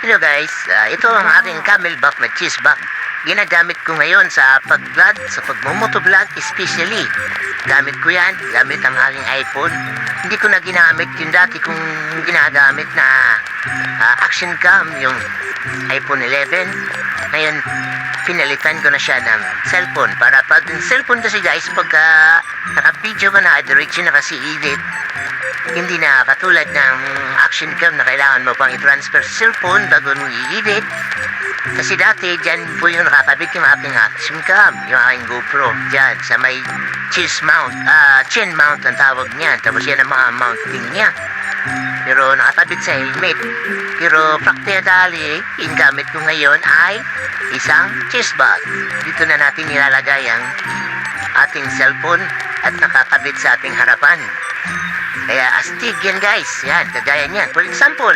Hello guys, ito ang aking camelback na cheese bag. Ginagamit ko ngayon sa pag-vlog, sa pagmumotovlog especially. Gamit ko yan, gamit ang aking iPhone. Hindi ko na ginamit yung dati kong ginagamit na action cam, yung iPhone 11. Ngayon, pinalitan ko na siya ng cellphone. Para pag yung cellphone kasi guys, pagka naka-video ka na, diretso na kasi edit. Hindi na katulad ng action cam na kailangan mo pang i-transfer sa cellphone bago mo i-edit. Kasi dati, dyan po yung nakakabit yung aking action cam, yung aking GoPro. Dyan, sa may chin mount ang tawag niyan. Tapos yan ang mga mounting niya. Pero nakakabit sa helmet. Pero practically, yung gamit ko ngayon ay isang cheese bag. Dito na natin nilalagay ang ating cellphone at nakakabit sa ating harapan. Kaya astig yan guys. Yan, kagaya niyan. For example,